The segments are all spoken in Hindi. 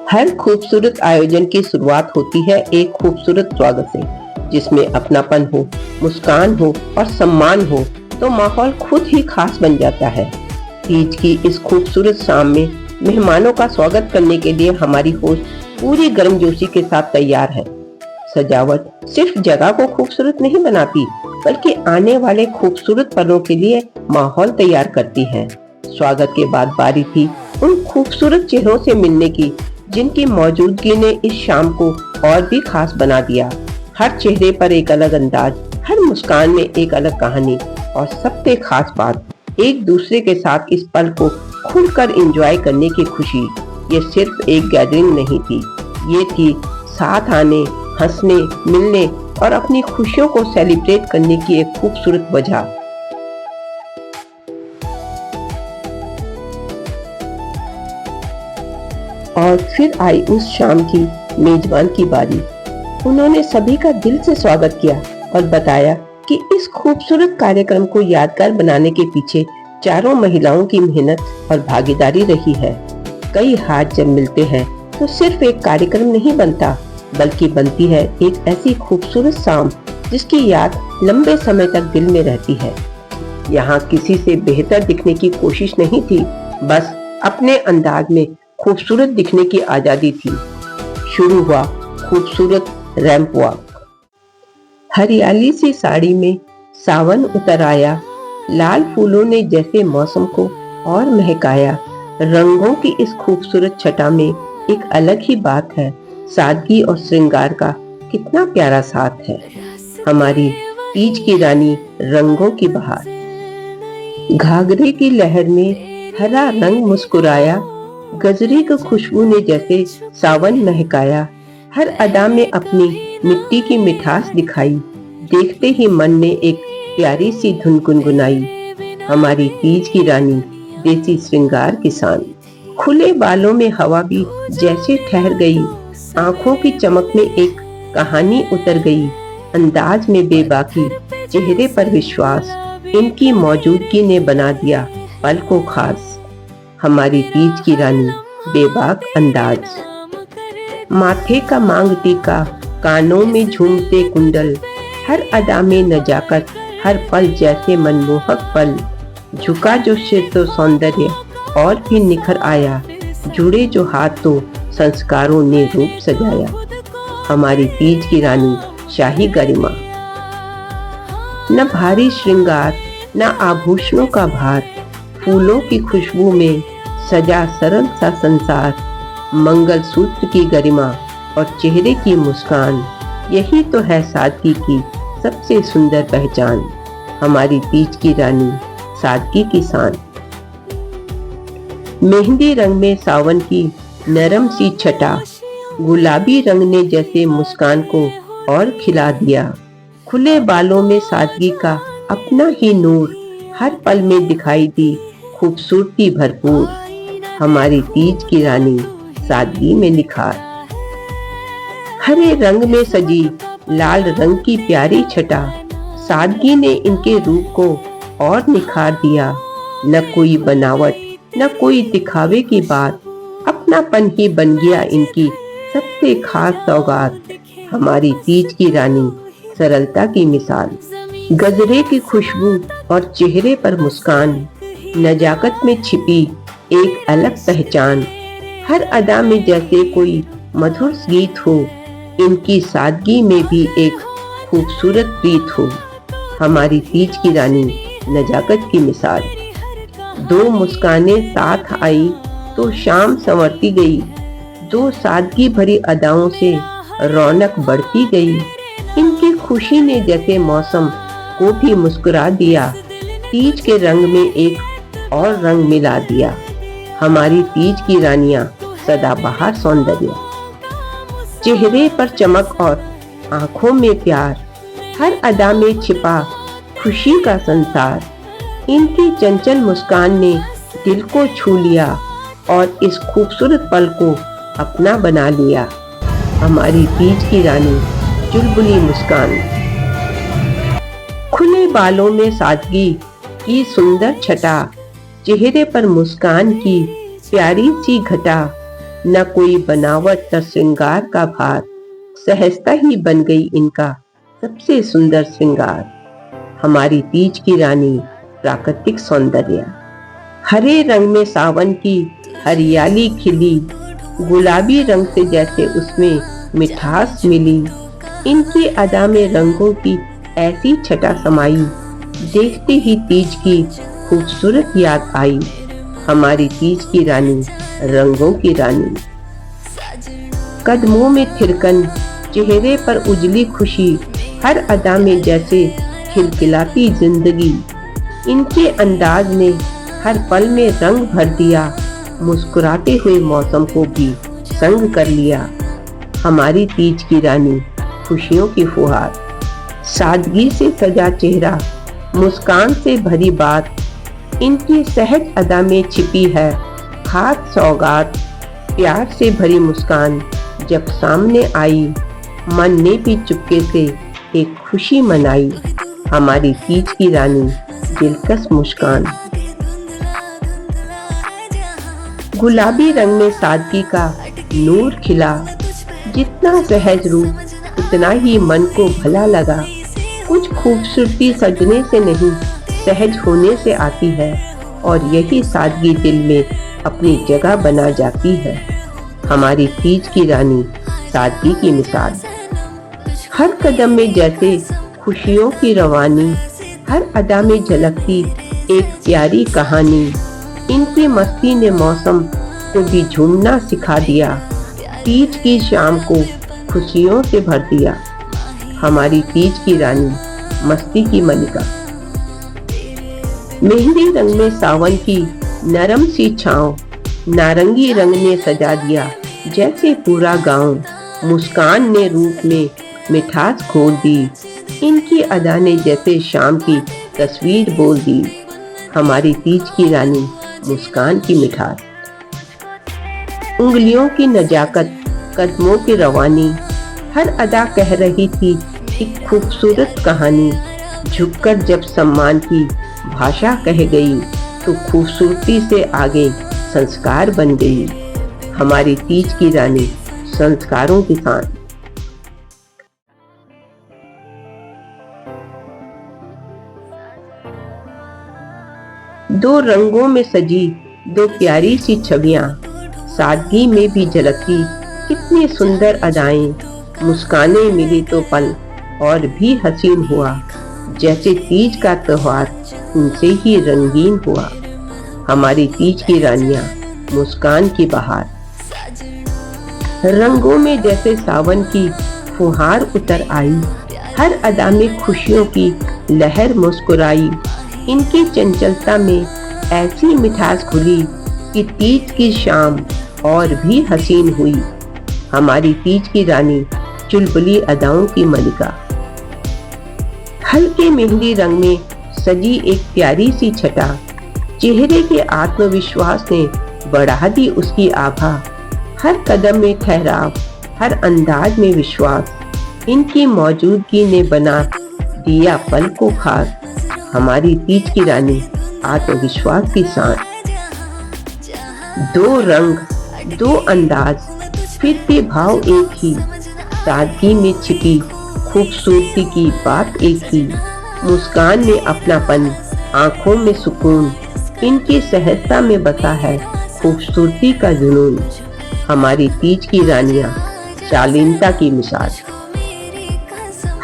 हर खूबसूरत आयोजन की शुरुआत होती है एक खूबसूरत स्वागत से, जिसमें अपनापन हो, मुस्कान हो और सम्मान हो तो माहौल खुद ही खास बन जाता है। तीज की इस खूबसूरत शाम में मेहमानों का स्वागत करने के लिए हमारी होस्ट पूरी गर्मजोशी के साथ तैयार है। सजावट सिर्फ जगह को खूबसूरत नहीं बनाती, बल्कि आने वाले खूबसूरत पलों के लिए माहौल तैयार करती है। स्वागत के बाद बारी थी उन खूबसूरत चेहरों से मिलने की, जिनकी मौजूदगी ने इस शाम को और भी खास बना दिया। हर चेहरे पर एक अलग अंदाज, हर मुस्कान में एक अलग कहानी और सबसे खास बात, एक दूसरे के साथ इस पल को खुलकर एंजॉय करने की खुशी। ये सिर्फ एक गैदरिंग नहीं थी, ये थी साथ आने, हंसने, मिलने और अपनी खुशियों को सेलिब्रेट करने की एक खूबसूरत वजह। और फिर आई उस शाम की मेजबान की बारी। उन्होंने सभी का दिल से स्वागत किया और बताया कि इस खूबसूरत कार्यक्रम को यादगार बनाने के पीछे चारों महिलाओं की मेहनत और भागीदारी रही है। कई हाथ जब मिलते हैं तो सिर्फ एक कार्यक्रम नहीं बनता, बल्कि बनती है एक ऐसी खूबसूरत शाम जिसकी याद लंबे समय तक दिल में रहती है। यहाँ किसी से बेहतर दिखने की कोशिश नहीं थी, बस अपने अंदाज में खूबसूरत दिखने की आजादी थी। शुरू हुआ खूबसूरत रैंप वॉक। हरियाली सी साड़ी में सावन उतर आया, लाल फूलों ने जैसे मौसम को और महकाया। रंगों की इस खूबसूरत छटा में एक अलग ही बात है, सादगी और श्रृंगार का कितना प्यारा साथ है। हमारी तीज की रानी रंगों की बहार। घाघरे की लहर में हरा रंग मुस्कुराया, गजरे की खुशबू ने जैसे सावन महकाया। हर अदा में अपनी मिट्टी की मिठास दिखाई, देखते ही मन ने एक प्यारी सी धुन गुनगुनाई। हमारी तीज की रानी देसी श्रृंगार किसान। खुले बालों में हवा भी जैसे ठहर गई, आंखों की चमक में एक कहानी उतर गई। अंदाज में बेबाकी, चेहरे पर विश्वास, इनकी मौजूदगी ने बना दिया पल को खास। हमारी तीज की रानी बेबाक अंदाज। माथे का मांग टीका, कानों में झूमते कुंडल, हर अदा में नजाकत, हर पल जैसे मनमोहक पल। झुका जो सिर तो सौंदर्य और भी निखर आया, जुड़े जो हाथ तो संस्कारों ने रूप सजाया। हमारी तीज की रानी शाही गरिमा। न भारी श्रृंगार, न आभूषणों का भार, फूलों की खुशबू में सजा सरल सा संसार। मंगल सूत्र की गरिमा और चेहरे की मुस्कान, यही तो है सादगी की सबसे सुंदर पहचान। हमारी तीज की रानी सादगी की शान। मेहंदी रंग में सावन की नरम सी छटा, गुलाबी रंग ने जैसे मुस्कान को और खिला दिया। खुले बालों में सादगी का अपना ही नूर, हर पल में दिखाई दी खूबसूरती भरपूर। हमारी तीज की रानी सादगी में निखार। हरे रंग में सजी लाल रंग की प्यारी छटा, सादगी ने इनके रूप को और निखार दिया। न कोई बनावट, न कोई दिखावे की बात, अपनापन ही बन गया इनकी सबसे खास सौगात। हमारी तीज की रानी सरलता की मिसाल। गजरे की खुशबू और चेहरे पर मुस्कान, नजाकत में छिपी एक अलग पहचान। हर अदा में जैसे कोई मधुर गीत हो, इनकी सादगी में भी एक खूबसूरत प्रीत हो। हमारी तीज की रानी नजाकत की मिसाल। दो मुस्कानें साथ आई तो शाम संवरती गई, दो सादगी भरी अदाओं से रौनक बढ़ती गई। इनकी खुशी ने जैसे मौसम को भी मुस्कुरा दिया, तीज के रंग में एक और रंग मिला दिया। हमारी तीज की रानियां सदाबहार सौंदर्य। चेहरे पर चमक और आंखों में प्यार, हर अदा में छिपा खुशी का संसार। इनकी चंचल मुस्कान ने दिल को छू लिया और इस खूबसूरत पल को अपना बना लिया। हमारी तीज की रानी चुलबुली मुस्कान। खुले बालों में सादगी की सुंदर छटा, चेहरे पर मुस्कान की प्यारी सी घटा। न कोई बनावट न श्रृंगार का भार, सहजता ही बन गई इनका सबसे सुंदर श्रृंगार। हमारी तीज की रानी प्राकृतिक सौंदर्य। हरे रंग में सावन की हरियाली खिली, गुलाबी रंग से जैसे उसमें मिठास मिली। इनकी अदा में रंगों की ऐसी छटा समाई, देखते ही तीज की खूबसूरत याद आई। हमारी तीज की रानी रंगों की रानी। कदमों में थिरकन, चेहरे पर उजली खुशी, हर अदा में जैसे खिलखिलाती जिंदगी। इनके अंदाज ने हर पल में रंग भर दिया, मुस्कुराते हुए मौसम को भी संग कर लिया। हमारी तीज की रानी खुशियों की फुहार। सादगी से सजा चेहरा, मुस्कान से भरी बात, इनकी सहज अदा में छिपी है खास सौगात। प्यार से भरी मुस्कान जब सामने आई, मन ने भी चुपके से एक खुशी मनाई। हमारी तीज की रानी दिलकश मुस्कान। गुलाबी रंग में सादगी का नूर खिला, जितना सहज रूप उतना ही मन को भला लगा। कुछ खूबसूरती सजने से नहीं, सहज होने से आती है, और यही सादगी दिल में अपनी जगह बना जाती है। हमारी तीज की रानी सादगी की मिसाल। हर कदम में जैसे खुशियों की रवानी, हर अदा में झलकती एक प्यारी कहानी। इनकी मस्ती ने मौसम को भी झूमना सिखा दिया, तीज की शाम को खुशियों से भर दिया। हमारी तीज की रानी मस्ती की मलिका। मेहंदी रंग में सावन की नरम सी छांव, नारंगी रंग ने सजा दिया जैसे पूरा गांव। मुस्कान ने रूप में मिठास घोल दी, इनकी अदा ने जैसे शाम की तस्वीर बोल दी। हमारी तीज की रानी मुस्कान की मिठास। उंगलियों की नजाकत, कदमों की रवानी, हर अदा कह रही थी एक खूबसूरत कहानी। झुककर जब सम्मान की भाषा कह गई, तो खूबसूरती से आगे संस्कार बन गई। हमारी तीज की रानी संस्कारों की शान। दो रंगों में सजी दो प्यारी सी छवियां, सादगी में भी झलकी कितनी सुंदर अदाएं। मुस्कानें मिली तो पल और भी हसीन हुआ, जैसे तीज का त्योहार उनसे ही रंगीन हुआ। हमारी तीज की रानियां मुस्कान की बहार। रंगों में जैसे सावन की फुहार उतर आई, हर अदा में खुशियों की लहर मुस्कुराई। इनकी चंचलता में ऐसी मिठास घुली कि तीज की शाम और भी हसीन हुई। हमारी तीज की रानी चुलबुली अदाओं की मलिका। हल्के मेहंदी रंग में सजी एक प्यारी सी छटा, चेहरे के आत्मविश्वास ने बढ़ा दी उसकी आभा। हर कदम में ठहराव, हर अंदाज में विश्वास, इनकी मौजूदगी ने बना दिया पल को खास। हमारी तीज की रानी आत्मविश्वास की शान। दो रंग, दो अंदाज, फिर भी भाव एक ही। सादगी में छिपी खूबसूरती की बात एक ही। मुस्कान में अपनापन, आंखों में सुकून, इनकी सहजता में बसा है खूबसूरती का जुनून। हमारी तीज की रानियां शालीनता की मिसाल।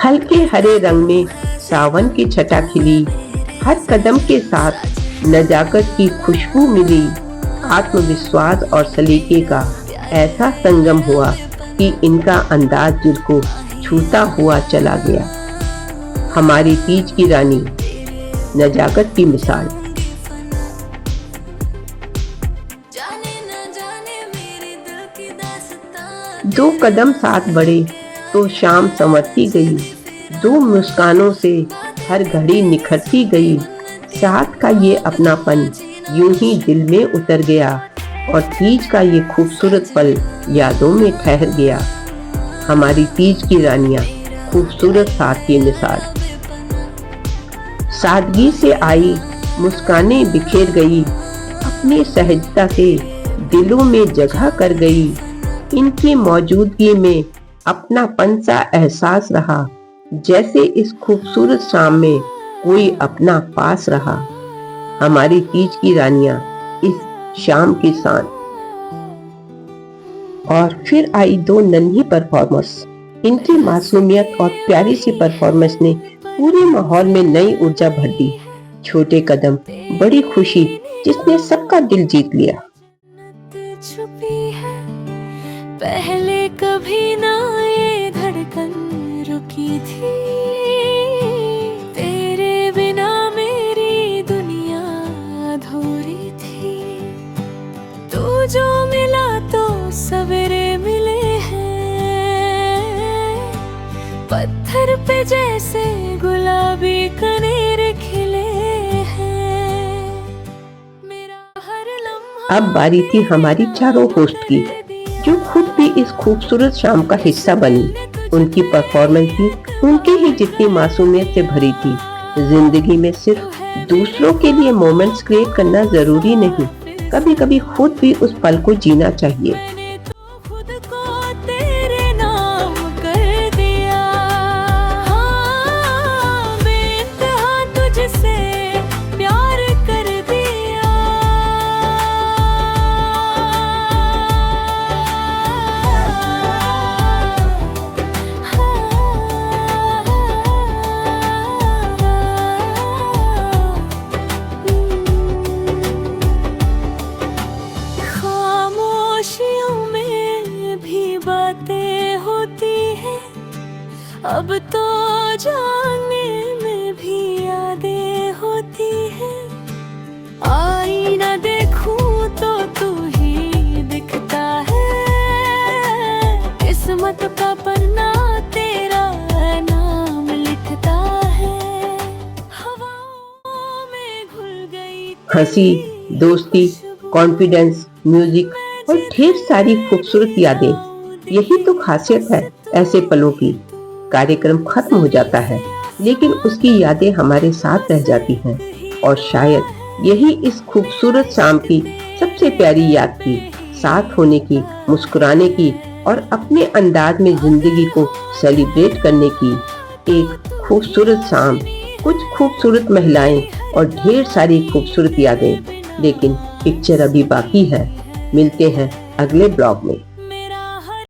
हल्के हरे रंग में सावन की छटा खिली, हर कदम के साथ नजाकत की खुशबू मिली। आत्मविश्वास और सलीके का ऐसा संगम हुआ कि इनका अंदाज दिल को छूता हुआ चला गया। हमारी तीज की रानी नजाकत की मिसाल। दो कदम साथ बढ़े तो शाम संवरती गई, दो मुस्कानों से हर घड़ी निखरती गई। साथ का ये अपनापन यूं ही दिल में उतर गया, और तीज का ये खूबसूरत पल यादों में ठहर गया। हमारी तीज की रानियां खूबसूरत साथ की मिसाल। सादगी से आई मुस्कानें बिखेर गई, अपनी सहजता से दिलों में जगह कर गई। इनकी मौजूदगी में अपनापन सा एहसास रहा, जैसे इस खूबसूरत शाम में कोई अपना पास रहा। हमारी तीज की रानियां इस शाम के साथ। और फिर आई दो नन्ही परफॉर्मर्स। इनकी मासूमियत और प्यारी सी परफॉर्मेंस ने पूरे माहौल में नई ऊर्जा भर दी। छोटे कदम, बड़ी खुशी जिसने सबका दिल जीत लिया। छुपी है पहले कभी ना ये धड़कन रुकी थी। तेरे बिना मेरी दुनिया अधूरी थी। तू जो मिला तो सवेरे मिले हैं। पत्थर पे जैसे गुलाबी कनेर खिले हैं। मेरा हर लम्हा अब बारी थी हमारी चारों होस्ट की, जो खुद भी इस खूबसूरत शाम का हिस्सा बनी। उनकी परफॉर्मेंस भी उनके ही जितनी मासूमियत से भरी थी। जिंदगी में सिर्फ दूसरों के लिए मोमेंट्स क्रिएट करना जरूरी नहीं, कभी कभी खुद भी उस पल को जीना चाहिए। मैंने तो खुद को तेरे नाम कर दिया। हाँ, बेइंतहा तुझसे प्यार कर दिया। खामोशियों में भी बातें होती हैं। अब तो जाने में भी यादें होती हैं। आईना देखूं तो तू ही दिखता है। किस्मत का पन्ना तेरा नाम लिखता है। हवाओं में घुल गई हंसी, दोस्ती, कॉन्फिडेंस, म्यूजिक और ढेर सारी खूबसूरत यादें, यही तो खासियत है ऐसे पलों की। कार्यक्रम खत्म हो जाता है, लेकिन उसकी यादें हमारे साथ रह जाती हैं। और शायद यही इस खूबसूरत शाम की सबसे प्यारी याद थी। साथ होने की, मुस्कुराने की और अपने अंदाज में जिंदगी को सेलिब्रेट करने की। एक खूबसूरत शाम, कुछ खूबसूरत महिलाएं और ढेर सारी खूबसूरत यादें। लेकिन पिक्चर अभी बाकी है। मिलते हैं अगले ब्लॉग में।